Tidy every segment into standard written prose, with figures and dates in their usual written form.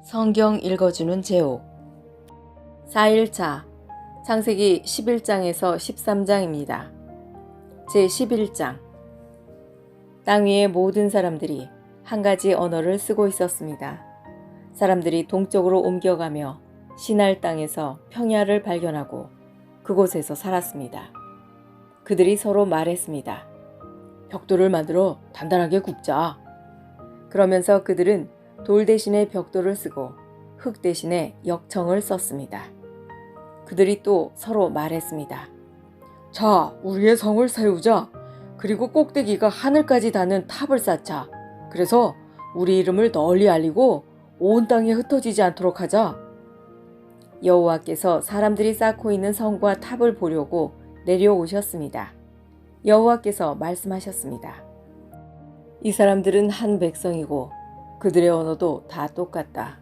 성경 읽어주는 제옥 4일차 창세기 11장에서 13장입니다. 제11장 땅 위의 모든 사람들이 한 가지 언어를 쓰고 있었습니다. 사람들이 동쪽으로 옮겨가며 시날 땅에서 평야를 발견하고 그곳에서 살았습니다. 그들이 서로 말했습니다. 벽돌을 만들어 단단하게 굽자. 그러면서 그들은 돌 대신에 벽돌을 쓰고 흙 대신에 역청을 썼습니다. 그들이 또 서로 말했습니다. 자, 우리의 성을 세우자. 그리고 꼭대기가 하늘까지 닿는 탑을 쌓자. 그래서 우리 이름을 널리 알리고 온 땅에 흩어지지 않도록 하자. 여호와께서 사람들이 쌓고 있는 성과 탑을 보려고 내려오셨습니다. 여호와께서 말씀하셨습니다. 이 사람들은 한 백성이고 그들의 언어도 다 똑같다.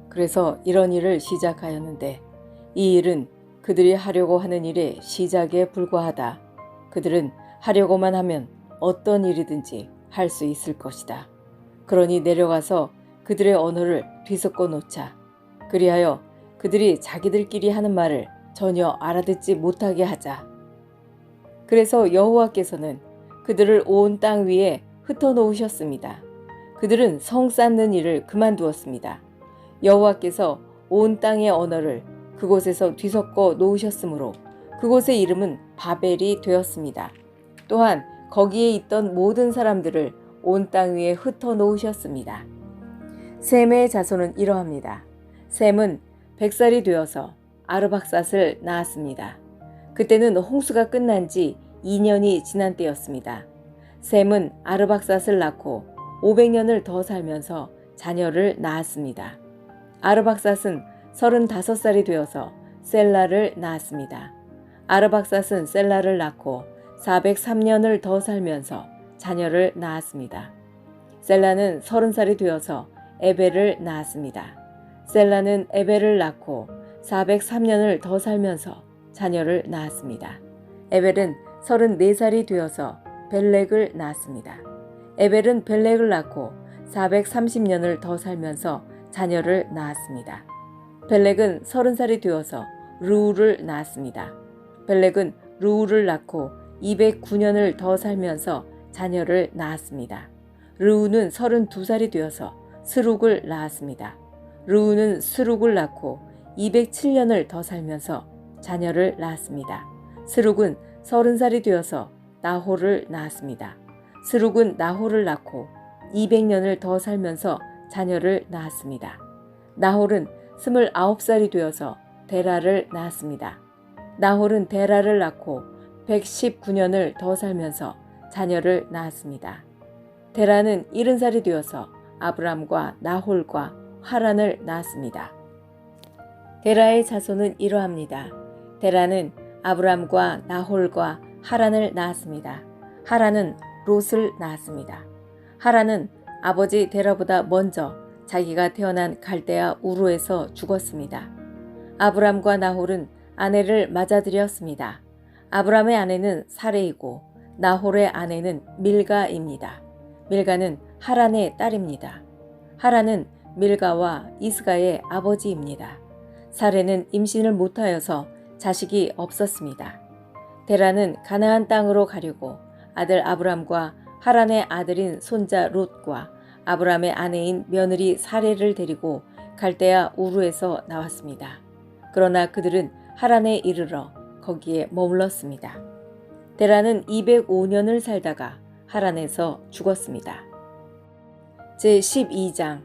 그래서 이런 일을 시작하였는데 이 일은 그들이 하려고 하는 일의 시작에 불과하다. 그들은 하려고만 하면 어떤 일이든지 할 수 있을 것이다. 그러니 내려가서 그들의 언어를 뒤섞어 놓자. 그리하여 그들이 자기들끼리 하는 말을 전혀 알아듣지 못하게 하자. 그래서 여호와께서는 그들을 온 땅 위에 흩어놓으셨습니다. 그들은 성 쌓는 일을 그만두었습니다. 여호와께서 온 땅의 언어를 그곳에서 뒤섞어 놓으셨으므로 그곳의 이름은 바벨이 되었습니다. 또한 거기에 있던 모든 사람들을 온 땅 위에 흩어 놓으셨습니다. 셈의 자손은 이러합니다. 셈은 100살이 되어서 아르박삿을 낳았습니다. 그때는 홍수가 끝난 지 2년이 지난 때였습니다. 셈은 아르박삿을 낳고 500년을 더 살면서 자녀를 낳았습니다. 아르박삿은 35살이 되어서 셀라를 낳았습니다. 아르박삿은 셀라를 낳고 403년을 더 살면서 자녀를 낳았습니다. 셀라는 30살이 되어서 에벨을 낳았습니다. 셀라는 에벨을 낳고 403년을 더 살면서 자녀를 낳았습니다. 에벨은 34살이 되어서 벨렉을 낳았습니다. 에벨은 벨렉을 낳고 430년을 더 살면서 자녀를 낳았습니다. 벨렉은 30살이 되어서 르우를 낳았습니다. 벨렉은 르우를 낳고 209년을 더 살면서 자녀를 낳았습니다. 르우는 32살이 되어서 스룩을 낳았습니다. 르우는 스룩을 낳고 207년을 더 살면서 자녀를 낳았습니다. 스룩은 30살이 되어서 나홀을 낳았습니다. 스룩은 나홀을 낳고 200년을 더 살면서 자녀를 낳았습니다. 나홀은 29살이 되어서 데라를 낳았습니다. 나홀은 데라를 낳고 119년을 더 살면서 자녀를 낳았습니다. 데라는 70살이 되어서 아브람과 나홀과 하란을 낳았습니다. 데라의 자손은 이러합니다. 데라는 아브람과 나홀과 하란을 낳았습니다. 하란은 롯을 낳았습니다. 하란은 아버지 데라보다 먼저 자기가 태어난 갈대아 우르에서 죽었습니다. 아브람과 나홀은 아내를 맞아들였습니다. 아브람의 아내는 사레이고 나홀의 아내는 밀가입니다. 밀가는 하란의 딸입니다. 하란은 밀가와 이스가의 아버지입니다. 사레는 임신을 못하여서 자식이 없었습니다. 데라는 가나안 땅으로 가려고 아들 아브람과 하란의 아들인 손자 롯과 아브람의 아내인 며느리 사레를 데리고 갈대아 우르에서 나왔습니다. 그러나 그들은 하란에 이르러 거기에 머물렀습니다. 데라는 205년을 살다가 하란에서 죽었습니다. 제12장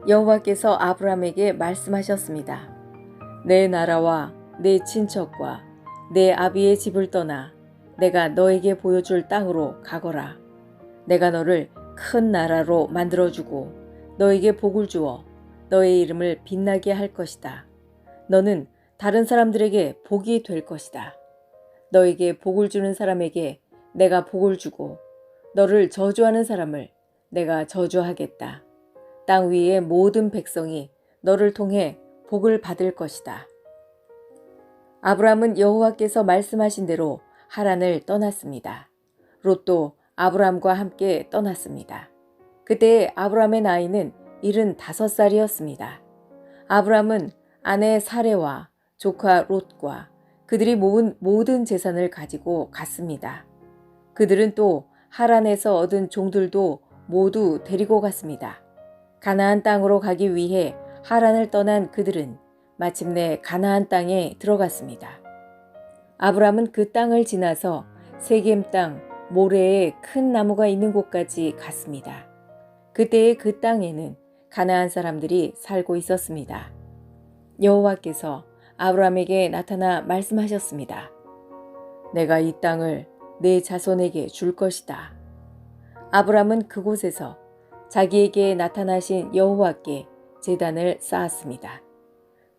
여호와께서 아브람에게 말씀하셨습니다. 내 나라와 내 친척과 내 아비의 집을 떠나 내가 너에게 보여줄 땅으로 가거라. 내가 너를 큰 나라로 만들어주고 너에게 복을 주어 너의 이름을 빛나게 할 것이다. 너는 다른 사람들에게 복이 될 것이다. 너에게 복을 주는 사람에게 내가 복을 주고 너를 저주하는 사람을 내가 저주하겠다. 땅 위의 모든 백성이 너를 통해 복을 받을 것이다. 아브람은 여호와께서 말씀하신 대로 하란을 떠났습니다. 롯도 아브람과 함께 떠났습니다. 그때 아브람의 나이는 75살이었습니다. 아브람은 아내 사레와 조카 롯과 그들이 모은 모든 재산을 가지고 갔습니다. 그들은 또 하란에서 얻은 종들도 모두 데리고 갔습니다. 가나안 땅으로 가기 위해 하란을 떠난 그들은 마침내 가나안 땅에 들어갔습니다. 아브람은 그 땅을 지나서 세겜 땅 모레에 큰 나무가 있는 곳까지 갔습니다. 그때의 그 땅에는 가나안 사람들이 살고 있었습니다. 여호와께서 아브람에게 나타나 말씀하셨습니다. 내가 이 땅을 내 자손에게 줄 것이다. 아브람은 그곳에서 자기에게 나타나신 여호와께 제단을 쌓았습니다.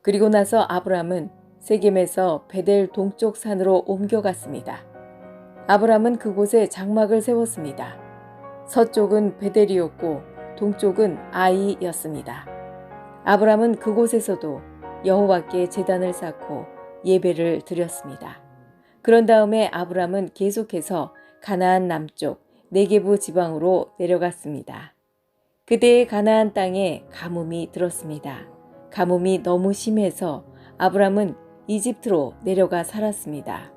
그리고 나서 아브람은 세겜에서 베델 동쪽 산으로 옮겨갔습니다. 아브람은 그곳에 장막을 세웠습니다. 서쪽은 베델이었고 동쪽은 아이였습니다. 아브람은 그곳에서도 여호와께 제단을 쌓고 예배를 드렸습니다. 그런 다음에 아브람은 계속해서 가나안 남쪽 네게부 지방으로 내려갔습니다. 그때의 가나안 땅에 가뭄이 들었습니다. 가뭄이 너무 심해서 아브람은 이집트로 내려가 살았습니다.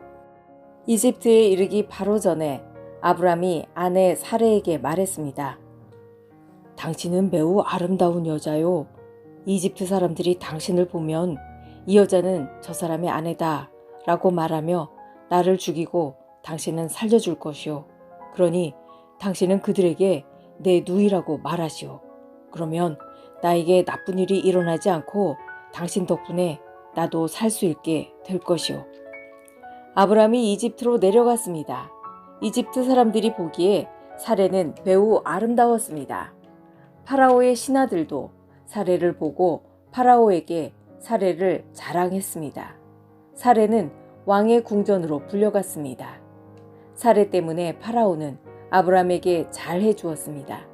이집트에 이르기 바로 전에 아브람이 아내 사레에게 말했습니다. 당신은 매우 아름다운 여자요. 이집트 사람들이 당신을 보면 이 여자는 저 사람의 아내다 라고 말하며 나를 죽이고 당신은 살려줄 것이오. 그러니 당신은 그들에게 내 누이라고 말하시오. 그러면 나에게 나쁜 일이 일어나지 않고 당신 덕분에 나도 살 수 있게 될 것이오. 아브람이 이집트로 내려갔습니다. 이집트 사람들이 보기에 사레는 매우 아름다웠습니다. 파라오의 신하들도 사레를 보고 파라오에게 사레를 자랑했습니다. 사레는 왕의 궁전으로 불려갔습니다. 사레 때문에 파라오는 아브람에게 잘해 주었습니다.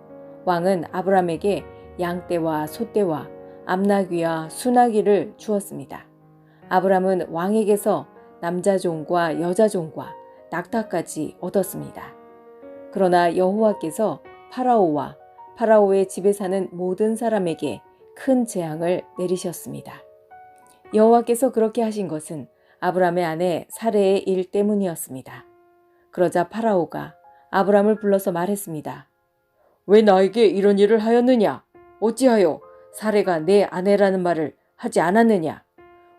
왕은 아브람에게 양떼와 소떼와 암나귀와 수나귀를 주었습니다. 아브람은 왕에게서 남자종과 여자종과 낙타까지 얻었습니다. 그러나 여호와께서 파라오와 파라오의 집에 사는 모든 사람에게 큰 재앙을 내리셨습니다. 여호와께서 그렇게 하신 것은 아브람의 아내 사레의 일 때문이었습니다. 그러자 파라오가 아브람을 불러서 말했습니다. 왜 나에게 이런 일을 하였느냐? 어찌하여 사레가 내 아내라는 말을 하지 않았느냐?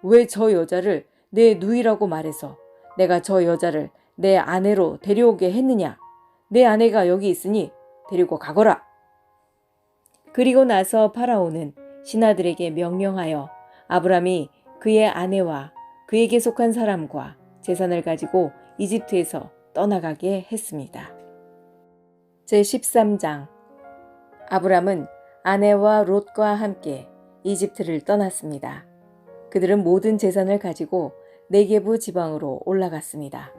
왜 저 여자를 내 누이라고 말해서 내가 저 여자를 내 아내로 데려오게 했느냐? 내 아내가 여기 있으니 데리고 가거라. 그리고 나서 파라오는 신하들에게 명령하여 아브람이 그의 아내와 그에게 속한 사람과 재산을 가지고 이집트에서 떠나가게 했습니다. 제13장 아브람은 아내와 롯과 함께 이집트를 떠났습니다. 그들은 모든 재산을 가지고 네게부 지방으로 올라갔습니다.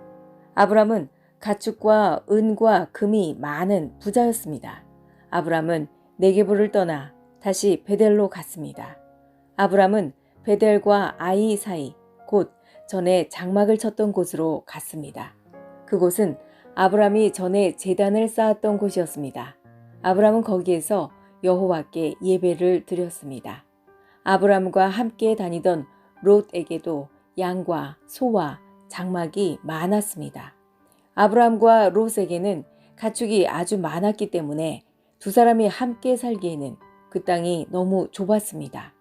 아브람은 가축과 은과 금이 많은 부자였습니다. 아브람은 네게부를 떠나 다시 베델로 갔습니다. 아브람은 베델과 아이 사이 곧 전에 장막을 쳤던 곳으로 갔습니다. 그곳은 아브람이 전에 제단을 쌓았던 곳이었습니다. 아브람은 거기에서 여호와께 예배를 드렸습니다. 아브람과 함께 다니던 롯에게도 양과 소와 장막이 많았습니다. 아브람과 롯에게는 가축이 아주 많았기 때문에 두 사람이 함께 살기에는 그 땅이 너무 좁았습니다.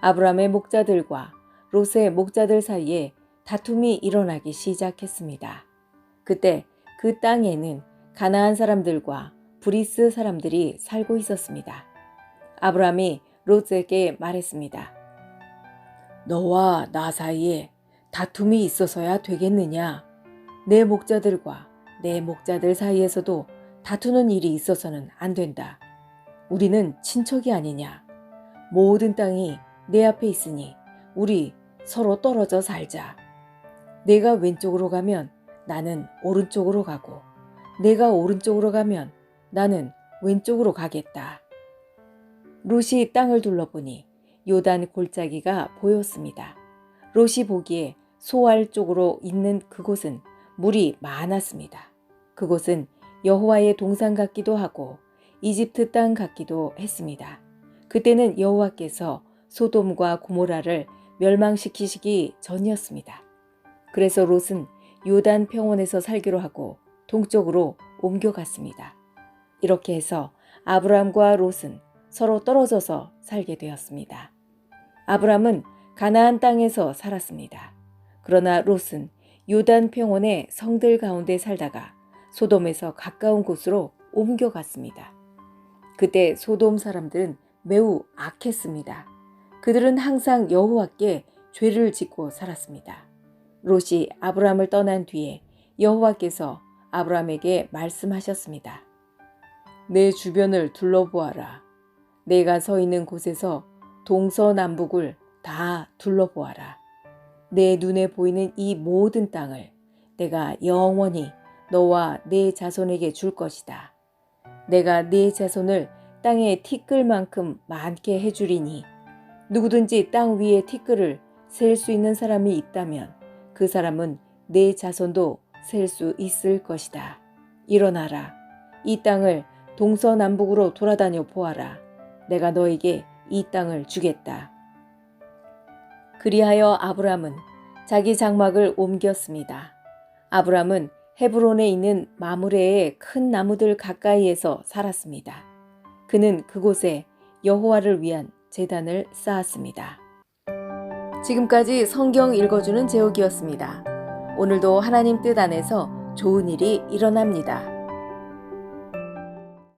아브람의 목자들과 롯의 목자들 사이에 다툼이 일어나기 시작했습니다. 그때 그 땅에는 가나안 사람들과 브리스 사람들이 살고 있었습니다. 아브람이 롯에게 말했습니다. 너와 나 사이에 다툼이 있어서야 되겠느냐? 내 목자들과 내 목자들 사이에서도 다투는 일이 있어서는 안 된다. 우리는 친척이 아니냐? 모든 땅이 내 앞에 있으니 우리 서로 떨어져 살자. 내가 왼쪽으로 가면 나는 오른쪽으로 가고 내가 오른쪽으로 가면 나는 왼쪽으로 가겠다. 롯이 땅을 둘러보니 요단 골짜기가 보였습니다. 롯이 보기에 소알 쪽으로 있는 그곳은 물이 많았습니다. 그곳은 여호와의 동산 같기도 하고 이집트 땅 같기도 했습니다. 그때는 여호와께서 소돔과 고모라를 멸망시키시기 전이었습니다. 그래서 롯은 요단 평원에서 살기로 하고 동쪽으로 옮겨갔습니다. 이렇게 해서 아브람과 롯은 서로 떨어져서 살게 되었습니다. 아브람은 가나안 땅에서 살았습니다. 그러나 롯은 요단 평원의 성들 가운데 살다가 소돔에서 가까운 곳으로 옮겨갔습니다. 그때 소돔 사람들은 매우 악했습니다. 그들은 항상 여호와께 죄를 짓고 살았습니다. 롯이 아브람을 떠난 뒤에 여호와께서 아브람에게 말씀하셨습니다. 내 주변을 둘러보아라. 내가 서 있는 곳에서 동서남북을 다 둘러보아라. 내 눈에 보이는 이 모든 땅을 내가 영원히 너와 네 자손에게 줄 것이다. 내가 네 자손을 땅에 티끌만큼 많게 해주리니 누구든지 땅 위에 티끌을 셀 수 있는 사람이 있다면 그 사람은 네 자손도 셀 수 있을 것이다. 일어나라. 이 땅을 동서남북으로 돌아다녀 보아라. 내가 너에게 이 땅을 주겠다. 그리하여 아브람은 자기 장막을 옮겼습니다. 아브람은 헤브론에 있는 마므레의 큰 나무들 가까이에서 살았습니다. 그는 그곳에 여호와를 위한 제단을 쌓았습니다. 지금까지 성경 읽어주는 제옥이었습니다. 오늘도 하나님 뜻 안에서 좋은 일이 일어납니다.